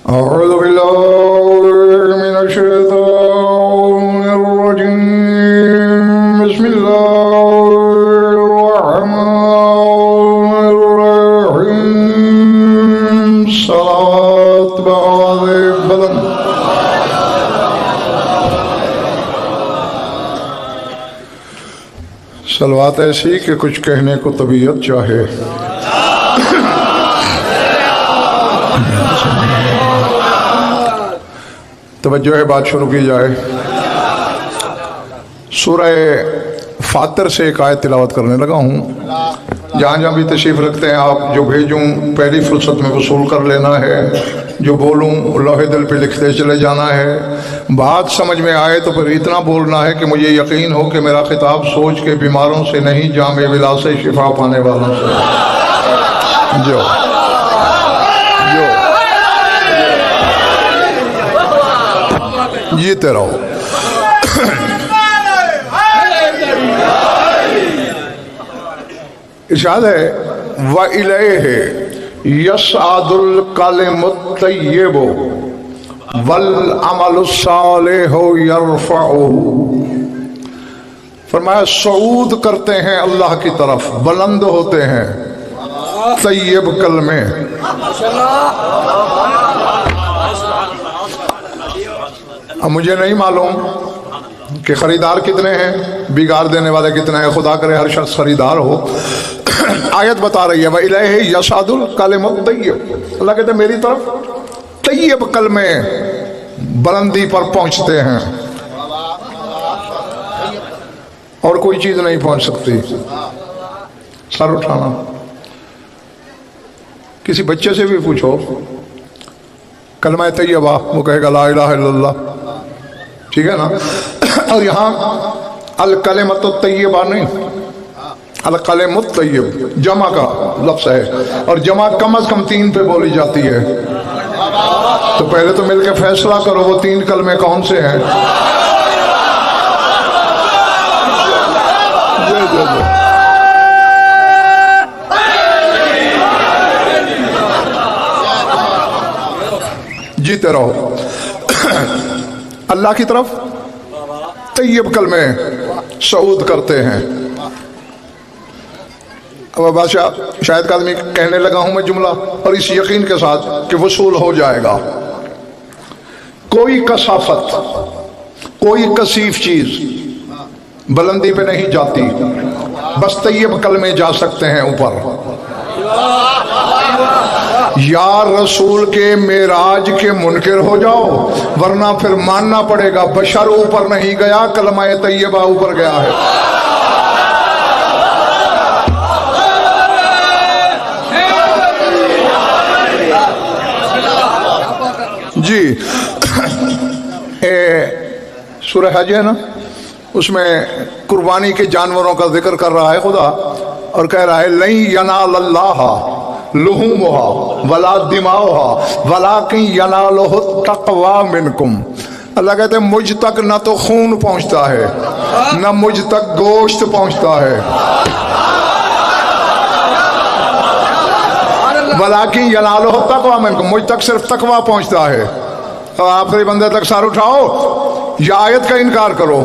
أعوذ بالله من الشيطان الرجيم بسم الله الرحمن الرحيم صلوات بعض بلند صلوات ایسی کہ کچھ کہنے کو طبیعت چاہے. توجہ ہے، بات شروع کی جائے. سورہ فاتر سے ایک آیت تلاوت کرنے لگا ہوں. جہاں جہاں بھی تشریف رکھتے ہیں آپ، جو بھیجوں پہلی فرصت میں وصول کر لینا ہے، جو بولوں لوہے دل پہ لکھتے چلے جانا ہے. بات سمجھ میں آئے تو پھر اتنا بولنا ہے کہ مجھے یقین ہو کہ میرا خطاب سوچ کے بیماروں سے نہیں، جامع ولا سے شفا پانے والوں سے. جو جیتے رہو. ارشاد ہے وَإِلَيْهِ يَصْعَدُ الْكَلِمُ الطَّيِّبُ وَالْعَمَلُ الصَّالِحُ يَرْفَعُهُ. فرمایا صعود کرتے ہیں اللہ کی طرف، بلند ہوتے ہیں طیب کلمے. اب مجھے نہیں معلوم کہ خریدار کتنے ہیں، بگاڑ دینے والے کتنے ہیں. خدا کرے ہر شخص خریدار ہو. آیت بتا رہی ہے وَإِلَيْهِ يَصْعَدُ الْكَلِمُ الطَّيِّبُ. اللہ کہتے ہیں میری طرف طیب کلمے بلندی پر پہنچتے ہیں، اور کوئی چیز نہیں پہنچ سکتی. سر اٹھانا. کسی بچے سے بھی پوچھو کلمہ طیبہ، وہ کہے گا لا الہ الا اللہ. ٹھیک ہے نا. اور یہاں الکلمۃ الطیبہ نہیں، الکلم الطیب جمع کا لفظ ہے، اور جمع کم از کم 3 پہ بولی جاتی ہے. تو پہلے تو مل کے فیصلہ کرو وہ 3 کلمے کون سے ہیں. جیتے رہو. اللہ کی طرف طیب کلمے صعود کرتے ہیں. اب بادشاہ شاید کا آدمی کہنے لگا ہوں میں جملہ، اور اس یقین کے ساتھ کہ وصول ہو جائے گا. کوئی کثافت، کوئی کثیف چیز بلندی پہ نہیں جاتی، بس طیب کلمے جا سکتے ہیں اوپر. یا رسول کے معراج کے منکر ہو جاؤ، ورنہ پھر ماننا پڑے گا بشر اوپر نہیں گیا، کلمہ طیبہ اوپر گیا ہے. جی سورہ حج ہے نا، اس میں قربانی کے جانوروں کا ذکر کر رہا ہے خدا، اور کہہ رہا ہے لن ینال اللہ لحومها ولا دماؤها ولکن ینالہ التقوی منکم. اللہ کہتے ہیں مجھ تک نہ تو خون پہنچتا ہے، نہ مجھ تک گوشت پہنچتا ہے، ولیکن ینالہ التقوی منکم، مجھ تک صرف تقوی پہنچتا ہے. اور آخری بندے تک سار اٹھاؤ، یا آیت کا انکار کرو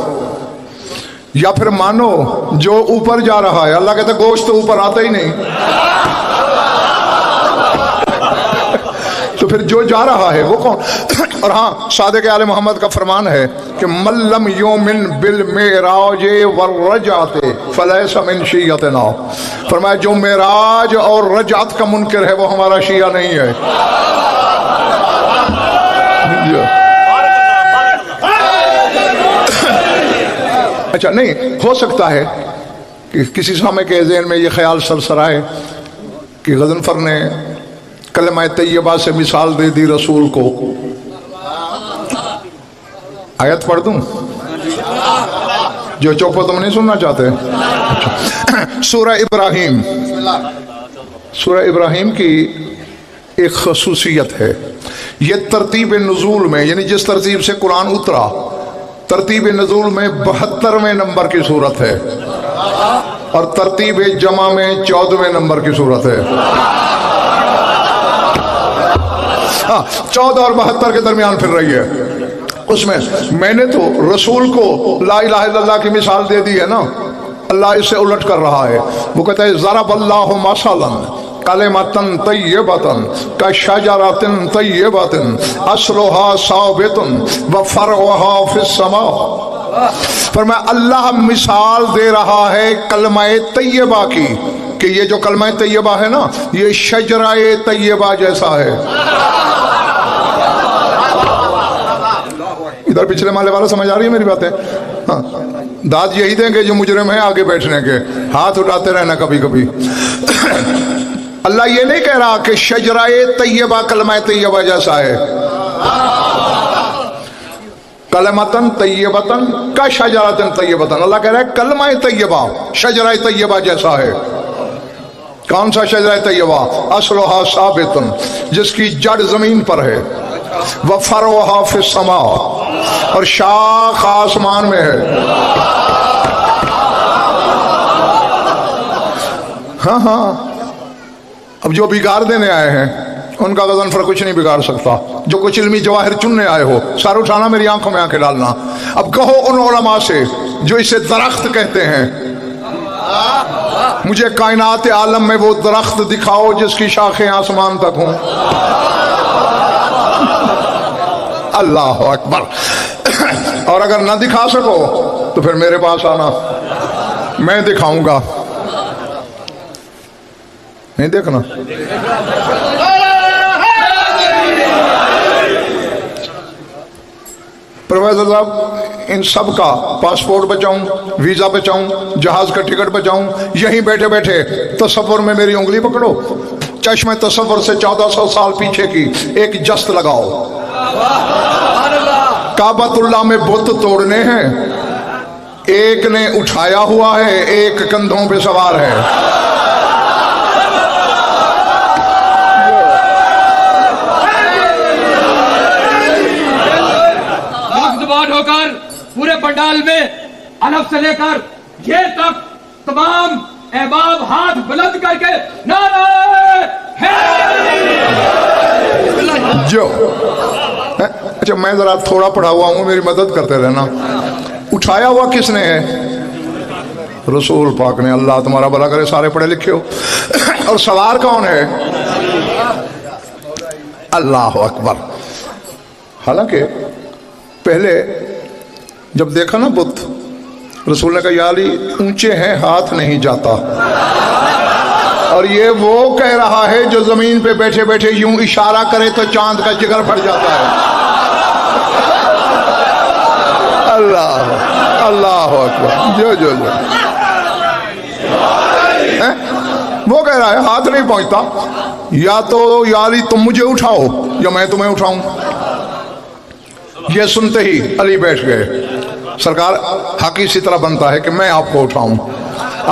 یا پھر مانو جو اوپر جا رہا ہے. اللہ کہتے ہیں گوشت تو اوپر آتا ہی نہیں، تو پھر جو جا رہا ہے وہ کون؟ اور ہاں صادق آل محمد کا فرمان ہے کہ من لم یؤمن بالمعراج والرجعت فلیس من شیعتنا. فرمایا جو معراج اور رجعت کا منکر ہے وہ ہمارا شیعہ نہیں ہے. اچھا نہیں ہو سکتا ہے کہ کسی سامع کے ذہن میں یہ خیال سرسرائے کہ غضنفر نے کلمہ طیبہ سے مثال دے دی رسول کو. آیت پڑھ دوں جو چوپو تم نہیں سننا چاہتے. سورہ ابراہیم، سورہ ابراہیم کی ایک خصوصیت ہے، یہ ترتیب نزول میں، یعنی جس ترتیب سے قرآن اترا، ترتیب نزول میں 72ویں نمبر کی صورت ہے. اور ترتیب جمع میں 14ویں نمبر کی صورت ہے. 14 اور 72 کے درمیان پھر رہی ہے. اس میں نے تو رسول کو لا الہ الا اللہ کی مثال دے دی ہے نا. اللہ اسے الٹ کر رہا ہے. وہ کہتا ہے ضرب اللہ مثلا کلمۃ طیبۃ کشجرۃ طیبۃ اصلها ثابت وفرعها فی السماء. فرمایا اللہ مثال دے رہا ہے کلمہ طیبہ کی کہ یہ جو کلمہ طیبہ ہے نا یہ شجرہ طیبہ جیسا ہے. ادھر پچھلے مالے والا سمجھ آ رہی ہے میری باتیں؟ ہاں داد یہی دیں گے جو مجرم ہیں آگے بیٹھنے کے. ہاتھ اٹھاتے رہنا کبھی کبھی. اللہ یہ نہیں کہہ رہا کہ شجرہ طیبہ کلمہ طیبہ جیسا ہے. کلمتن طیبتن کا شجرتن طیبتن. اللہ کہہ رہا ہے کلمہ طیبہ شجرہ طیبہ جیسا ہے. کون سا شجرہ طیبہ؟ اصلها ثابت، جس کی جڑ زمین پر ہے، وفرعها فی السماء، اور شاخ آسمان میں ہے. ہاں ہاں اب جو بگاڑ دینے آئے ہیں ان کا غضنفر کچھ نہیں بگاڑ سکتا. جو کچھ علمی جواہر چننے آئے ہو سر اٹھانا، میری آنکھوں میں آنکھیں ڈالنا. اب کہو ان علماء سے جو اسے درخت کہتے ہیں، مجھے کائنات عالم میں وہ درخت دکھاؤ جس کی شاخیں آسمان تک ہوں. اللہ اکبر. اور اگر نہ دکھا سکو تو پھر میرے پاس آنا، میں دکھاؤں گا. نہیں دیکھنا. پروفیسر صاحب ان سب کا پاسپورٹ بچاؤں، ویزا بچاؤں، جہاز کا ٹکٹ بچاؤں، یہیں بیٹھے بیٹھے تصور میں میری انگلی پکڑو، چشم تصور سے 1400 سال پیچھے کی ایک جست لگاؤ. کعبۃ اللہ میں بت توڑنے ہیں، ایک نے اٹھایا ہوا ہے، ایک کندھوں پہ سوار ہے. ہو کر پورے پنڈال میں الف سے لے کر یہ تک تمام احباب ہاتھ بلند کر کے نعرہ جو. اچھا میں ذرا تھوڑا پڑھا ہوا ہوں، میری مدد کرتے رہنا. اٹھایا ہوا کس نے ہے؟ رسول پاک نے. اللہ تمہارا بھلا کرے، سارے پڑھے لکھے ہو. اور سوار کون ہے؟ اللہ اکبر. حالانکہ پہلے جب دیکھا نا بت، رسول نے کہا یا علی اونچے ہیں ہاتھ نہیں جاتا. اور یہ وہ کہہ رہا ہے جو زمین پہ بیٹھے بیٹھے یوں اشارہ کرے تو چاند کا جگر پھٹ جاتا ہے. اللہ اللہ اکبر. جو جو جو وہ کہہ رہا ہے ہاتھ نہیں پہنچتا. یا تو یا علی تم مجھے اٹھاؤ یا میں تمہیں اٹھاؤں. یہ سنتے ہی علی بیٹھ گئے. سرکار حق اسی طرح بنتا ہے کہ میں آپ کو اٹھاؤں.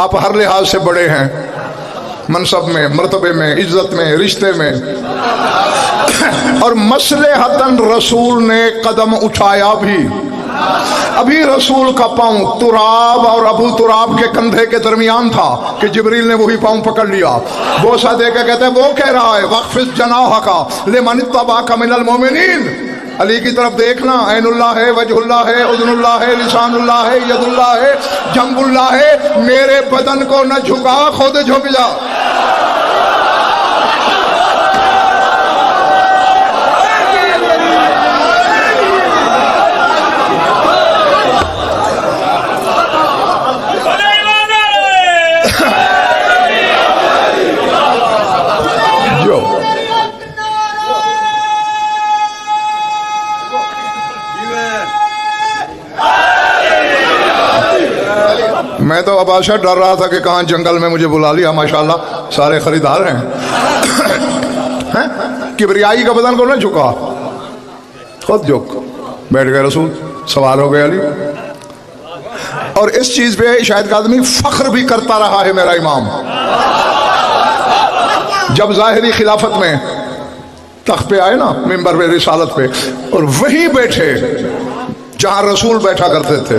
آپ ہر لحاظ سے بڑے ہیں، منصب میں، مرتبے میں، عزت میں، رشتے میں. اور مصلحتاً رسول نے قدم اٹھایا بھی. ابھی رسول کا پاؤں تراب اور ابو تراب کے کندھے کے درمیان تھا کہ جبریل نے وہی پاؤں پکڑ لیا. بوسہ دے کے کہتے ہیں وہ کہہ رہا ہے وَخْفِضْ جَنَاحَكَ لِمَنِ اتَّبَعَكَ مِنَ الْمُؤْمِنِينَ. علی کی طرف دیکھنا. عین اللہ ہے، وجہ اللہ ہے، اذن اللہ ہے، لسان اللہ ہے، ید اللہ ہے، جنب اللہ ہے. میرے بدن کو نہ جھکا، خود جھک جا. میں تو اباشا ڈر رہا تھا کہ کہاں جنگل میں مجھے بلا لیا. ماشاءاللہ سارے خریدار ہیں. کبریائی کا بدن کو نہ جھکا، خود جھک. بیٹھ گئے رسول، سوار ہو گئے علی. اور اس چیز پہ شاید آدمی فخر بھی کرتا رہا ہے میرا امام. جب ظاہری خلافت میں تخت پہ آئے نا، ممبر پہ، رسالت پہ، اور وہیں بیٹھے جہاں رسول بیٹھا کرتے تھے.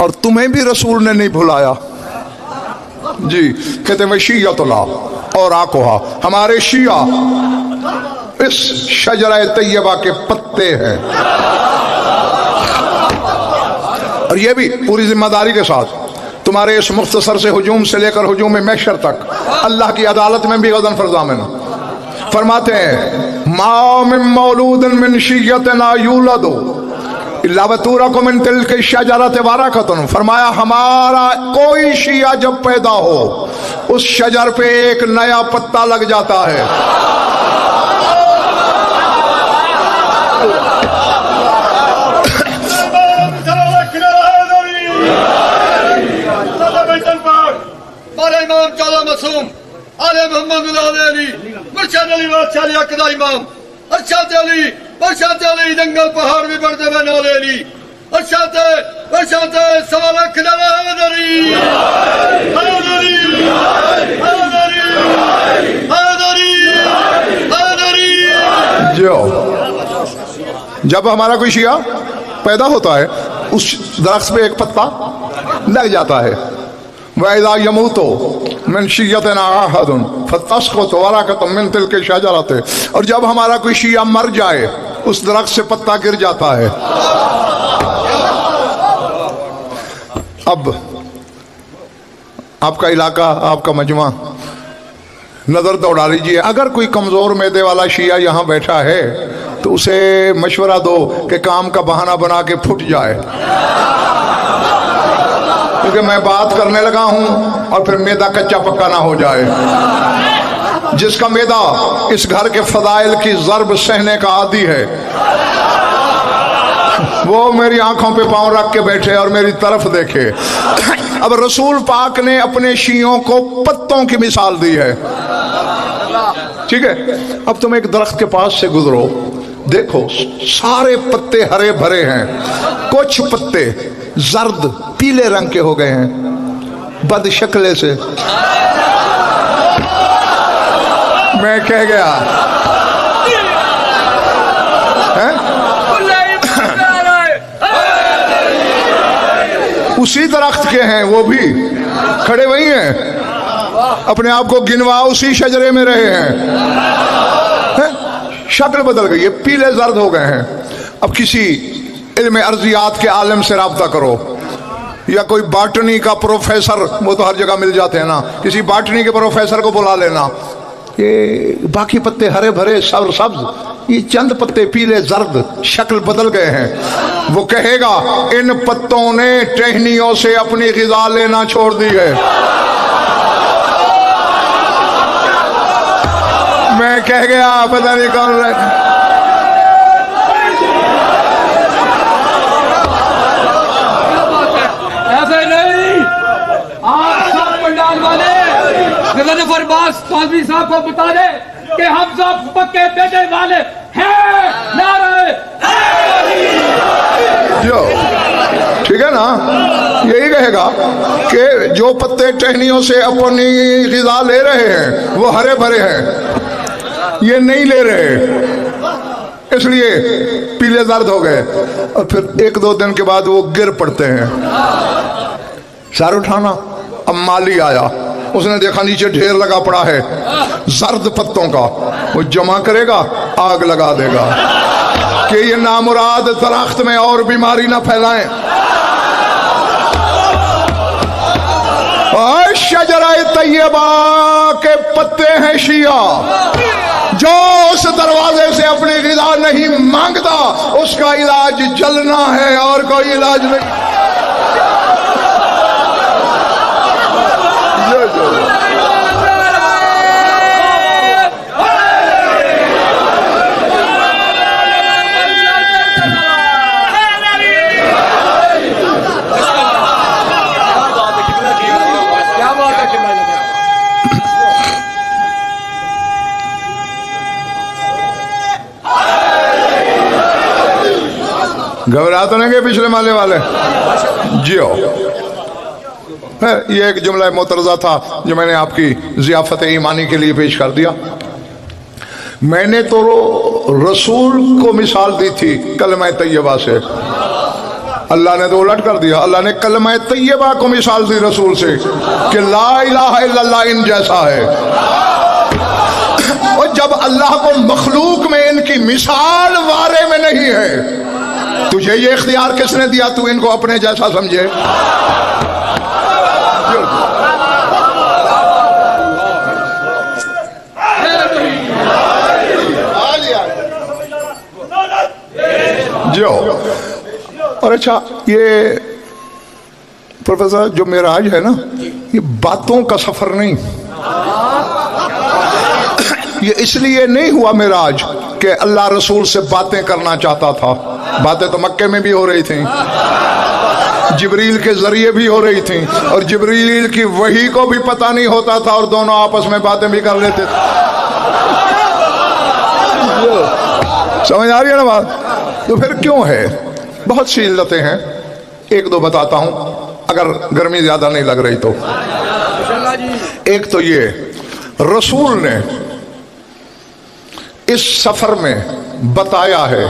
اور تمہیں بھی رسول نے نہیں بھلایا. جی کہتے ہیں شیعۃ اللہ اور آکوہا، ہمارے شیعہ اس شجرہ طیبہ کے پتے ہیں. اور یہ بھی پوری ذمہ داری کے ساتھ تمہارے اس مختصر سے ہجوم سے لے کر ہجوم محشر تک اللہ کی عدالت میں بھی غضن فرضامن. فرماتے ہیں ما من مولود من شیعتنا یولد الا وتورث من تلک الشجرۃ برکۃ. فرمایا ہمارا کوئی شیعہ جب پیدا ہو اس شجر پہ ایک نیا پتا لگ جاتا ہے. امام چالا معصوم آل محمد علی مرشد علی بادشاہ علی اقدا امام ارشاد علی جنگل پہاڑ بھی بڑھتے ہوئے نالے علی ارشاد سوا لاکھ حیدری حیدری حیدری حیدری. جب ہمارا کوئی شیعہ پیدا ہوتا ہے اس درخت پہ ایک پتا لگ جاتا ہے. وَإِذَا يَمُوتُ مِنْ شِيَّتِنَا أَحَدٌ فَتَسْقُطُ وَرَقَةٌ مِنْ تِلْكِ الشَّجَرَةِ. اور جب ہمارا کوئی شیعہ مر جائے اس درخت سے پتا گر جاتا ہے. اب آپ کا علاقہ، آپ کا مجمع نظر دوڑا لیجیے. اگر کوئی کمزور معدے والا شیعہ یہاں بیٹھا ہے تو اسے مشورہ دو کہ کام کا بہانہ بنا کے پھٹ جائے، کیونکہ میں بات کرنے لگا ہوں اور پھر میدا کچا پکا نہ ہو جائے. جس کا میدا اس گھر کے فضائل کی ضرب سہنے کا عادی ہے وہ میری آنکھوں پہ پاؤں رکھ کے بیٹھے اور میری طرف دیکھے. اب رسول پاک نے اپنے شیعوں کو پتوں کی مثال دی ہے. ٹھیک ہے، اب تم ایک درخت کے پاس سے گزرو، دیکھو سارے پتے ہرے بھرے ہیں، کچھ پتے زرد پیلے رنگ کے ہو گئے ہیں بد شکلے سے. میں کہہ گیا اسی درخت کے ہیں، وہ بھی کھڑے وہی ہیں، اپنے آپ کو گنوا اسی شجرے میں رہے ہیں. شکل بدل گئی ہے، پیلے زرد ہو گئے ہیں. اب کسی علم ارضیات کے عالم سے رابطہ کرو یا کوئی باٹنی کا پروفیسر، وہ تو ہر جگہ مل جاتے ہیں نا، کسی باٹنی کے پروفیسر کو بلا لینا. یہ باقی پتے ہرے بھرے سبز، یہ چند پتے پیلے زرد، شکل بدل گئے ہیں. وہ کہے گا ان پتوں نے ٹہنیوں سے اپنی غذا لینا چھوڑ دی ہے. میں کہہ گیا پتہ نہیں کون رہے. ایسے نہیں، آپ سب پنڈال والے غضنفر عباس قاضی صاحب کو بتا دے کہ ہم سب پکے بیٹے والے ہیں. نعرہ جو ٹھیک ہے نا، یہی کہے گا کہ جو پتے ٹہنیوں سے اپنی غذا لے رہے ہیں وہ ہرے بھرے ہیں، یہ نہیں لے رہے اس لیے پیلے زرد ہو گئے. اور پھر ایک دو دن کے بعد وہ گر پڑتے ہیں. سر اٹھانا. اب مالی آیا، اس نے دیکھا نیچے ڈھیر لگا پڑا ہے زرد پتوں کا، وہ جمع کرے گا، آگ لگا دے گا کہ یہ نامراد درخت میں اور بیماری نہ پھیلائیں. شجرہ طیبہ کے پتے ہیں شیعہ. جو اس دروازے سے اپنی غذا نہیں مانگتا اس کا علاج جلنا ہے اور کوئی علاج نہیں. گھبرا تو نہیں گئے پچھلے مالے والے؟ جیو. یہ ایک جملہ معترضہ تھا جو میں نے آپ کی ضیافت ایمانی کے لیے پیش کر دیا. میں نے تو رسول کو مثال دی تھی کلمہ طیبہ سے. اللہ نے تو الٹ کر دیا. اللہ نے کلمہ طیبہ کو مثال دی رسول سے کہ لا الہ الا اللہ ان جیسا ہے. اور جب اللہ کو مخلوق میں ان کی مثال وارے میں نہیں ہے، تجھے یہ اختیار کس نے دیا تو ان کو اپنے جیسا سمجھے؟ جو اور اچھا، یہ پروفیسر جو معراج ہے نا، یہ باتوں کا سفر نہیں. یہ اس لیے نہیں ہوا معراج کہ اللہ رسول سے باتیں کرنا چاہتا تھا. باتیں تو مکے میں بھی ہو رہی تھیں، جبریل کے ذریعے بھی ہو رہی تھیں، اور جبریل کی وحی کو بھی پتہ نہیں ہوتا تھا، اور دونوں آپس میں باتیں بھی کر لیتے تھے. سمجھ آ رہی ہے نا بات؟ تو پھر کیوں ہے؟ بہت سی علتیں ہیں، ایک دو بتاتا ہوں اگر گرمی زیادہ نہیں لگ رہی تو. ایک تو یہ، رسول نے اس سفر میں بتایا ہے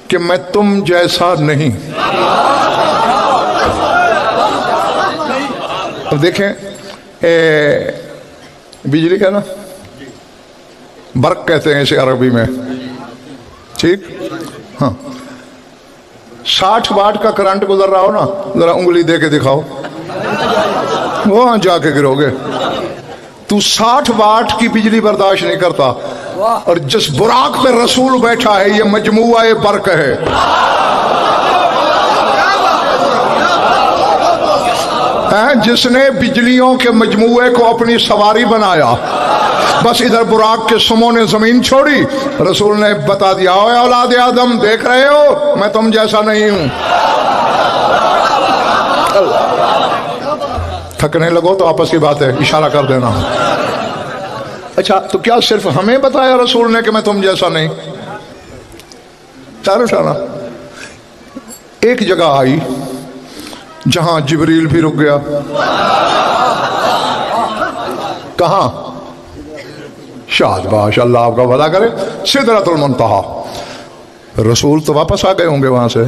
کہ میں تم جیسا نہیں. اب دیکھیں، بجلی کا نا برق کہتے ہیں اسے عربی میں، ٹھیک؟ ہاں، 60 واٹ کا کرنٹ گزر رہا ہو نا، ذرا انگلی دے کے دکھاؤ، وہاں جا کے گرو گے. تو 60 واٹ کی بجلی برداشت نہیں کرتا، اور جس براق پہ رسول بیٹھا ہے یہ مجموعہ برق ہے. جس نے بجلیوں کے مجموعے کو اپنی سواری بنایا، بس ادھر براق کے سموں نے زمین چھوڑی، رسول نے بتا دیا، اے اولاد آدم دیکھ رہے ہو میں تم جیسا نہیں ہوں. تھکنے لگو تو آپس کی بات ہے، اشارہ کر دینا. اچھا، تو کیا صرف ہمیں بتایا رسول نے کہ میں تم جیسا نہیں؟ چاروں اشارہ. ایک جگہ آئی جہاں جبریل بھی رک گیا. کہاں؟ شاباش، اللہ آپ کا بھلا کرے، سدرۃ المنتہا. رسول تو واپس آ گئے ہوں گے وہاں سے،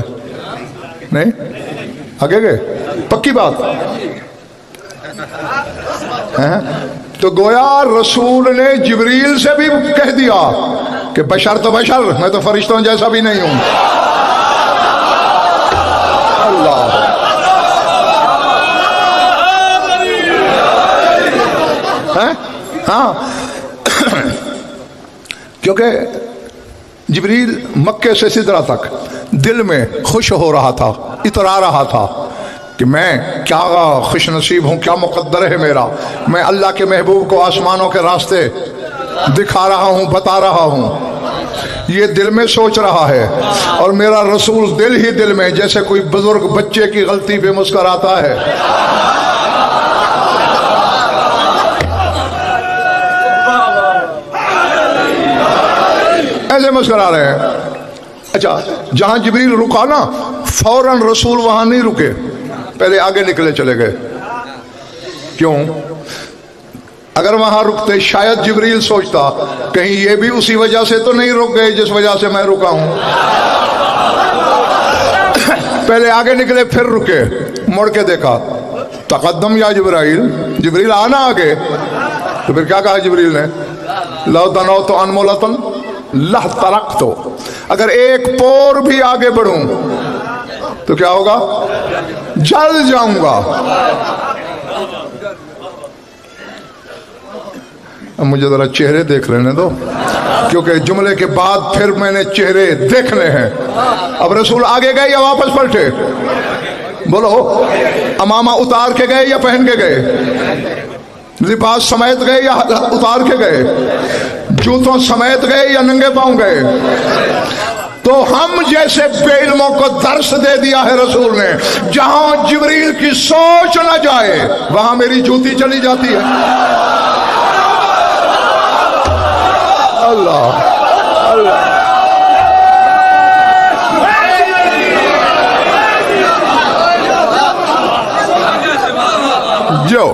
نہیں آگے گئے؟ پکی بات. تو گویا رسول نے جبریل سے بھی کہہ دیا کہ بشر تو بشر، میں تو فرشتوں جیسا بھی نہیں ہوں. اللہ، ہاں، کیونکہ جبریل مکے سے سدرہ تک دل میں خوش ہو رہا تھا، اترا رہا تھا کہ میں کیا خوش نصیب ہوں، کیا مقدر ہے میرا، میں اللہ کے محبوب کو آسمانوں کے راستے دکھا رہا ہوں، بتا رہا ہوں. یہ دل میں سوچ رہا ہے، اور میرا رسول دل ہی دل میں، جیسے کوئی بزرگ بچے کی غلطی پہ مسکراتا ہے. ایسے مسکرا رہے ہیں. اچھا، جہاں جبریل رکا نا، فوراً رسول وہاں نہیں رکے، پہلے آگے نکلے چلے گئے. کیوں؟ اگر وہاں رکتے شاید جبریل سوچتا کہیں یہ بھی اسی وجہ سے تو نہیں رک گئے جس وجہ سے میں رکا ہوں. پہلے آگے نکلے پھر رکے، مڑ کے دیکھا، تقدم یا جبرائیل، جبریل آنا آگے. تو پھر کیا کہا جبریل نے؟ لو دنوت انمولتن لہ ترقتو، اگر ایک پور بھی آگے بڑھوں تو کیا ہوگا؟ جل جاؤں گا. اب مجھے ذرا چہرے دیکھ لینے دو، کیونکہ جملے کے بعد پھر میں نے چہرے دیکھنے ہیں. اب رسول آگے گئے یا واپس پلٹے؟ بولو، امامہ اتار کے گئے یا پہن کے گئے؟ لباس سمیت گئے یا اتار کے گئے؟ جوتوں سمیت گئے یا ننگے پاؤں گئے؟ تو ہم جیسے بے علموں کو درس دے دیا ہے رسول نے، جہاں جبریل کی سوچ نہ جائے وہاں میری جوتی چلی جاتی ہے. اللہ اللہ، جو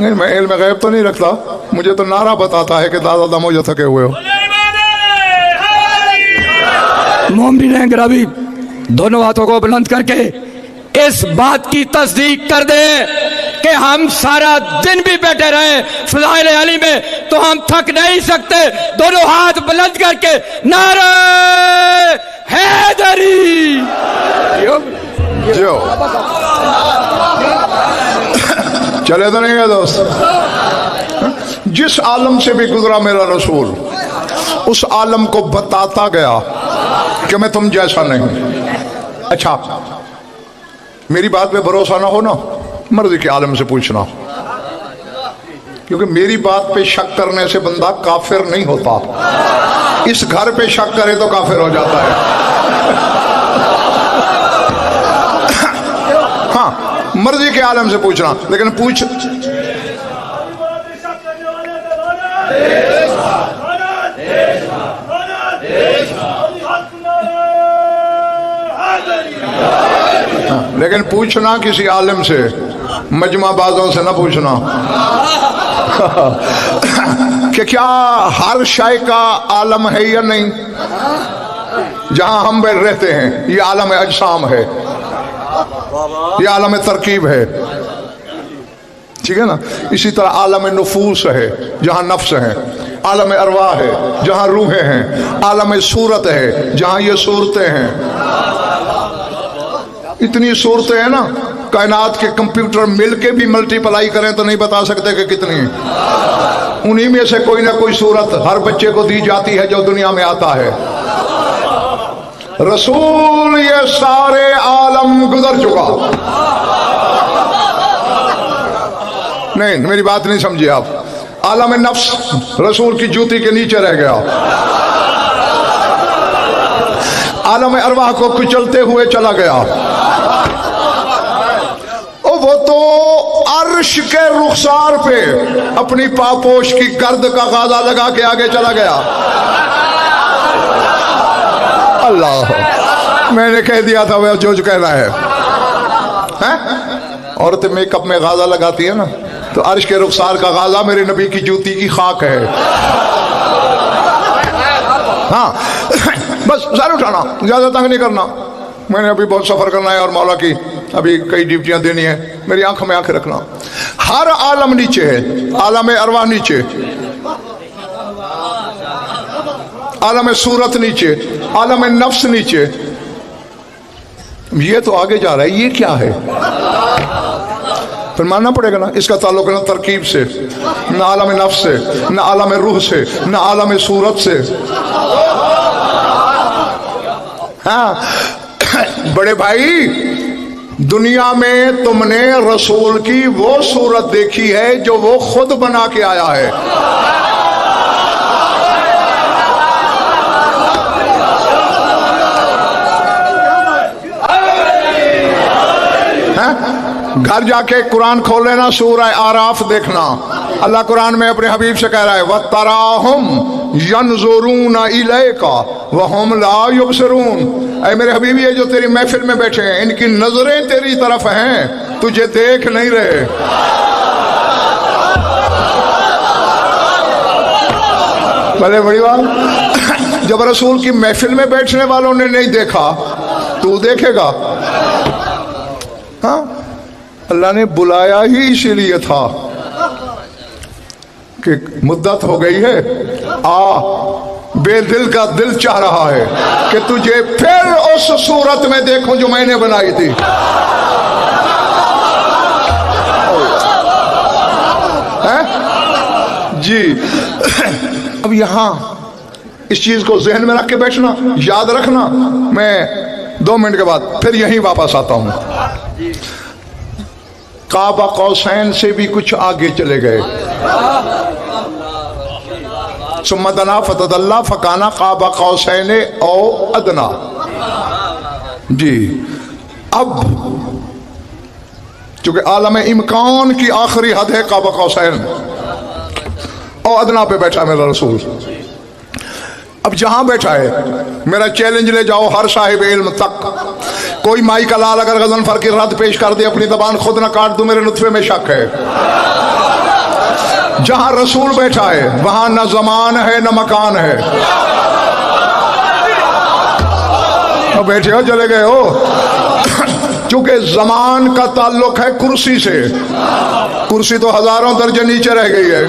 نہیں میں علم غیب تو نہیں رکھتا, مجھے تو نعرہ بتاتا ہے کہ دادا دمو جو تھکے ہوئے ہو. مومنین گرامی, دونوں ہاتھوں کو بلند کر کے اس بات کی تصدیق کر دیں کہ ہم سارا دن بھی بیٹھے رہے فضائل علی میں تو ہم تھک نہیں سکتے. دونوں ہاتھ بلند کر کے نعرہ حیدری. جو چلے تو نہیں گئے دوست, جس عالم سے بھی گزرا میرا رسول اس عالم کو بتاتا گیا کہ میں تم جیسا نہیں. اچھا میری بات پہ بھروسہ نہ ہو نا, مرضی کے عالم سے پوچھنا, کیونکہ میری بات پہ شک کرنے سے بندہ کافر نہیں ہوتا, اس گھر پہ شک کرے تو کافر ہو جاتا ہے. ہاں مرضی کے عالم سے پوچھنا, لیکن پوچھ لیکن پوچھنا کسی عالم سے, مجمع بازوں سے نہ پوچھنا کہ کیا ہر شے کا عالم ہے یا نہیں. جہاں ہم رہتے ہیں یہ عالم اجسام ہے, یہ عالم ترکیب ہے, ٹھیک ہے نا. اسی طرح عالم نفوس ہے جہاں نفس ہے, عالم ارواح ہے جہاں روحیں ہیں, عالم صورت ہے جہاں یہ صورتیں ہیں. اتنی صورتیں ہیں نا, کائنات کے کمپیوٹر مل کے بھی ملٹی پلائی کریں تو نہیں بتا سکتے کہ کتنی ہیں. انہی میں سے کوئی نہ کوئی صورت ہر بچے کو دی جاتی ہے جو دنیا میں آتا ہے. رسول یہ سارے عالم گزر چکا. نہیں میری بات نہیں سمجھے آپ. عالم نفس رسول کی جوتی کے نیچے رہ گیا, عالم ارواح کو کچلتے ہوئے چلا گیا. وہ تو عرش کے رخسار پہ اپنی پاپوش کی گرد کا غازہ لگا کے آگے چلا گیا. اللہ, میں نے کہہ دیا تھا وہ جو کہنا ہے. عورتیں میک اپ میں غازہ لگاتی ہے نا, تو عرش کے رخسار کا غازہ میرے نبی کی جوتی کی خاک ہے. ہاں بس سر اٹھانا, زیادہ تنگ نہیں کرنا. میں نے ابھی بہت سفر کرنا ہے اور مولا کی ابھی کئی ڈیوٹیاں دینی ہیں, میری آنکھ میں آنکھ رکھنا. ہر عالم نیچے ہے, عالم ارواح نیچے, عالم صورت نیچے, عالم نفس نیچے. یہ تو آگے جا رہا ہے, یہ کیا ہے پھر ماننا پڑے گا نا. اس کا تعلق نہ ترکیب سے, نہ عالم نفس سے, نہ عالم روح سے, نہ عالم صورت سے. ہاں بڑے بھائی, دنیا میں تم نے رسول کی وہ صورت دیکھی ہے جو وہ خود بنا کے آیا ہے. گھر جا کے قرآن کھول لینا, سورہ آراف دیکھنا. اللہ قرآن میں اپنے حبیب سے کہہ رہا ہے وَتَرَاهُمْ يَنْظُرُونَ إِلَيْكَ وَهُمْ لَا يُبْصِرُونَ. اے میرے حبیب, یہ جو تیری محفل میں بیٹھے ہیں ان کی نظریں تیری طرف ہیں, تجھے دیکھ نہیں رہے. بھلے بڑی بات, جب رسول کی محفل میں بیٹھنے والوں نے نہیں دیکھا تو دیکھے گا. ہاں اللہ نے بلایا ہی اسی لیے تھا کہ مدت ہو گئی ہے, بے دل کا دل چاہ رہا ہے کہ تجھے پھر اس صورت میں دیکھوں جو میں نے بنائی تھی. جی اب یہاں اس چیز کو ذہن میں رکھ کے بیٹھنا, یاد رکھنا. میں 2 منٹ کے بعد پھر یہیں واپس آتا ہوں. کعبہ قوسین سے بھی کچھ آگے چلے گئے. ثم دنا فتدلی فکانا قاب قوسین او ادنا. جی اب چونکہ عالم امکان کی آخری حد ہے قاب قوسین او ادنا پہ بیٹھا میرا رسول. اب جہاں بیٹھا ہے میرا چیلنج لے جاؤ ہر صاحب علم تک. کوئی مائی کا لال اگر غضنفر کی رد پیش کر دے اپنی زبان خود نہ کاٹ دوں, میرے نطفے میں شک ہے. جہاں رسول بیٹھا ہے وہاں نہ زمان ہے نہ مکان ہے. بیٹھے ہو چلے گئے ہو. چونکہ زمان کا تعلق ہے کرسی سے، کرسی تو ہزاروں درجے نیچے رہ گئی ہے.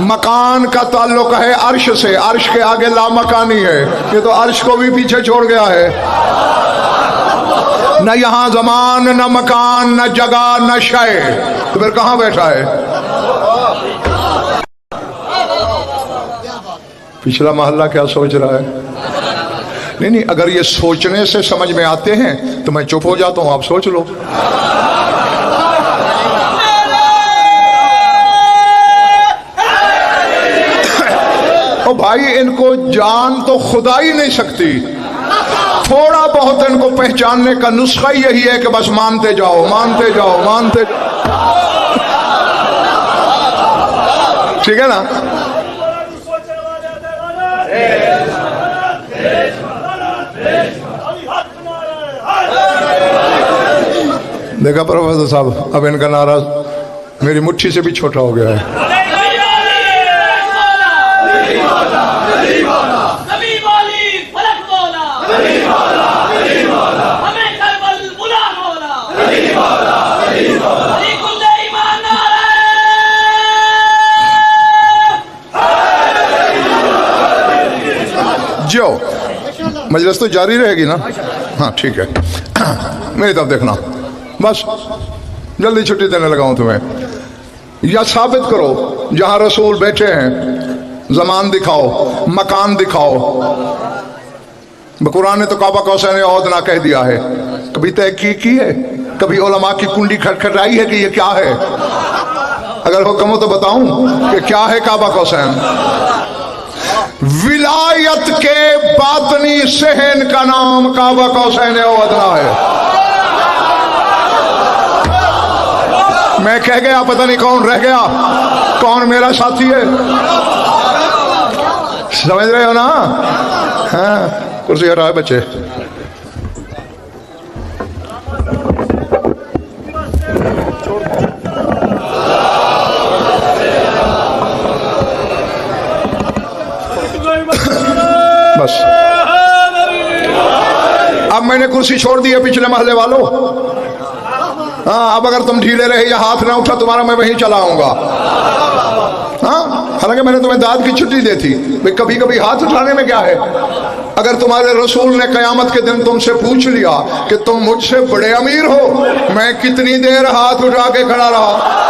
مکان کا تعلق ہے عرش سے، عرش کے آگے لامکانی ہے، یہ تو عرش کو بھی پیچھے چھوڑ گیا ہے. نہ یہاں زمان نہ مکان نہ جگہ نہ شے، تو پھر کہاں بیٹھا ہے؟ پچھلا محلہ کیا سوچ رہا ہے؟ نہیں، اگر یہ سوچنے سے سمجھ میں آتے ہیں تو میں چپ ہو جاتا ہوں، آپ سوچ لو. او بھائی، ان کو جان تو خدا ہی نہیں سکتی. تھوڑا بہت ان کو پہچاننے کا نسخہ یہی ہے کہ بس مانتے جاؤ مانتے جاؤ مانتے جاؤ. ٹھیک ہے نا؟ دیکھا پروفیسر صاحب، اب ان کا نعرہ میری مٹھی سے بھی چھوٹا ہو گیا ہے. جو مجلس تو جاری رہے گی نا؟ ہاں ٹھیک ہے. میری طرف دیکھنا، بس جلدی چھٹی دینے لگا ہوں تمہیں. یا ثابت کرو جہاں رسول بیٹھے ہیں زمان دکھاؤ، مکان دکھاؤ. قرآن نے تو کعبہ قوسین عدنا کہہ دیا ہے. کبھی تحقیق کی ہے؟ کبھی علماء کی کنڈی کھٹکھٹائی ہے کہ یہ کیا ہے؟ اگر حکم ہو تو بتاؤں کہ کیا ہے کعبہ قوسین. ولایت کے باطنی صحن کا نام کعبہ قوسین عدنا ہے. میں کہہ گیا، پتہ نہیں کون رہ گیا، کون میرا ساتھی ہے. سمجھ رہے ہو نا؟ ہاں، کرسی ہٹائے بچے. بس اب میں نے کرسی چھوڑ دی ہے پچھلے محلے والوں. ہاں، اب اگر تم ڈھیلے رہے یا ہاتھ نہ اٹھا تمہارا میں وہیں چلا آؤں گا. ہاں، حالانکہ میں نے تمہیں داد کی چھٹی دی تھی. کبھی کبھی ہاتھ اٹھانے میں کیا ہے؟ اگر تمہارے رسول نے قیامت کے دن تم سے پوچھ لیا کہ تم مجھ سے بڑے امیر ہو، میں کتنی دیر ہاتھ اٹھا کے کھڑا رہا؟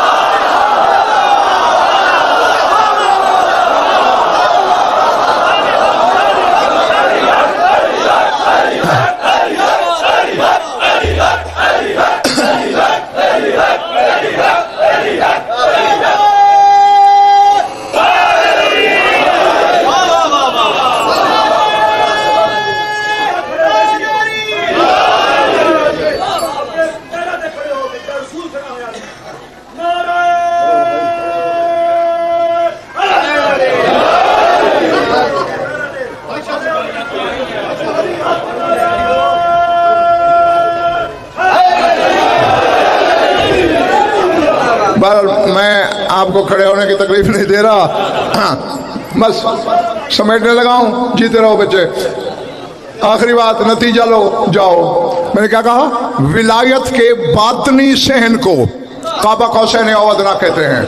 میں آپ کو کھڑے ہونے کی تکلیف نہیں دے رہا، بس سمیٹنے لگا ہوں. جیتے رہو بچے. آخری بات، نتیجہ لو جاؤ. میں نے کیا کہا؟ ولایت کے باطنی صحن کو کعبہ قوسین عدنا کہتے ہیں.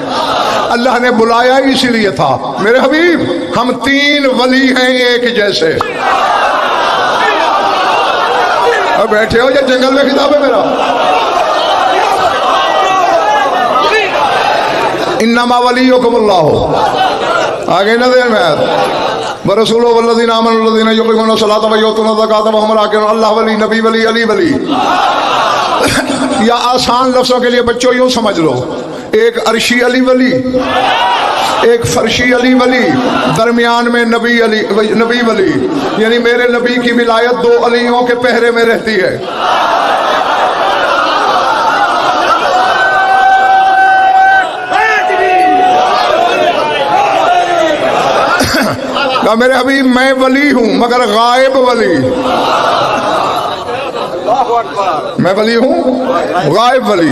اللہ نے بلایا ہی اسی لیے تھا. میرے حبیب، ہم تین ولی ہیں ایک جیسے. اب بیٹھے ہو یا جنگل میں خطاب ہے میرا؟ انما ولیکم اللہ. آگے نہ دیر میں برسولہ والذین آمنوا الذین یقیمون الصلاۃ ویؤتون الزکاۃ وهم راکعون. اللہ ولی، نبی ولی، علی ولی. یا آسان لفظوں کے لیے بچوں یوں سمجھ لو، ایک عرشی علی ولی، ایک فرشی علی ولی، درمیان میں نبی ولی. یعنی میرے نبی کی ولایت دو علیوں کے پہرے میں رہتی ہے. میرے حبیب، میں ولی ہوں مگر غائب ولی. میں ولی ہوں غائب ولی.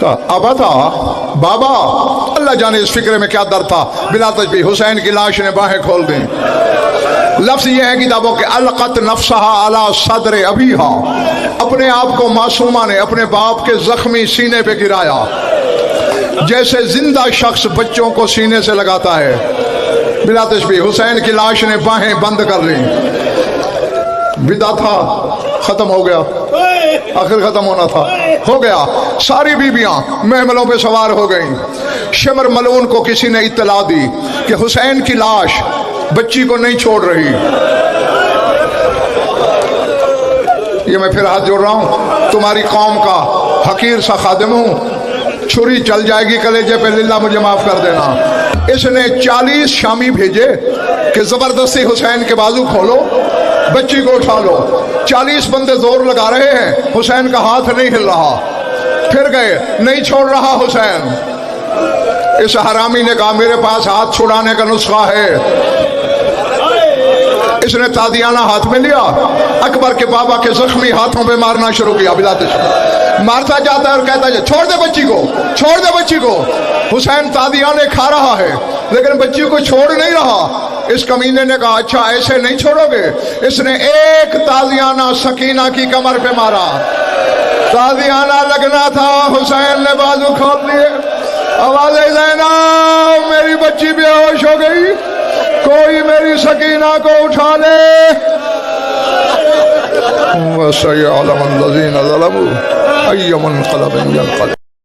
تو ابا تھا بابا، اللہ جانے اس فکرے میں کیا در تھا، بلا تشبیہ حسین کی لاش نے باہیں کھول دیں۔ لفظ یہ ہے کتابوں کے القت نفسہا علی صدر ابیہا، اپنے آپ کو معصومہ نے اپنے باپ کے زخمی سینے پہ گرایا، جیسے زندہ شخص بچوں کو سینے سے لگاتا ہے۔ بلا تشبیہ حسین کی لاش نے باہیں بند کر لیں۔ بدا تھا، ختم ہو گیا، آخر ختم ہونا تھا، ہو گیا۔ ساری بیویاں محملوں پہ سوار ہو گئیں۔ شمر ملعون کو کسی نے اطلاع دی کہ حسین کی لاش بچی کو نہیں چھوڑ رہی۔ یہ میں پھر ہاتھ جوڑ رہا ہوں، تمہاری قوم کا حقیر سا خادم ہوں، چھری چل جائے گی کلیجے پہ، للہ مجھے معاف کر دینا۔ اس نے 40 شامی بھیجے کہ زبردستی حسین کے بازو کھولو، بچی کو اٹھا لو۔ 40 بندے زور لگا رہے ہیں، حسین کا ہاتھ نہیں ہل رہا۔ پھر گئے، نہیں چھوڑ رہا حسین۔ اس حرامی نے کہا میرے پاس ہاتھ چھڑانے کا نسخہ ہے۔ اس نے تادیانہ ہاتھ میں لیا، اکبر کے بابا کے زخمی ہاتھوں پہ مارنا شروع کیا۔ بلا تشبیہ مارتا جاتا ہے اور کہتا ہے چھوڑ دے بچی کو، چھوڑ دے بچی کو۔ حسین تادیانے کھا رہا ہے لیکن بچی کو چھوڑ نہیں رہا۔ اس کمینے نے کہا اچھا ایسے نہیں چھوڑو گے؟ اس نے ایک تازیانہ سکینہ کی کمر پہ مارا، تازیانہ لگنا تھا، حسین نے بازو کھول لیے۔ آواز زینب میری بچی بے ہوش ہو گئی، کوئی میری سکینہ کو اٹھا لے۔ وَسَيَعْلَمُ الَّذِينَ ظَلَمُوا أَيَّ مُنقَلَبٍ يَنقَلِبُونَ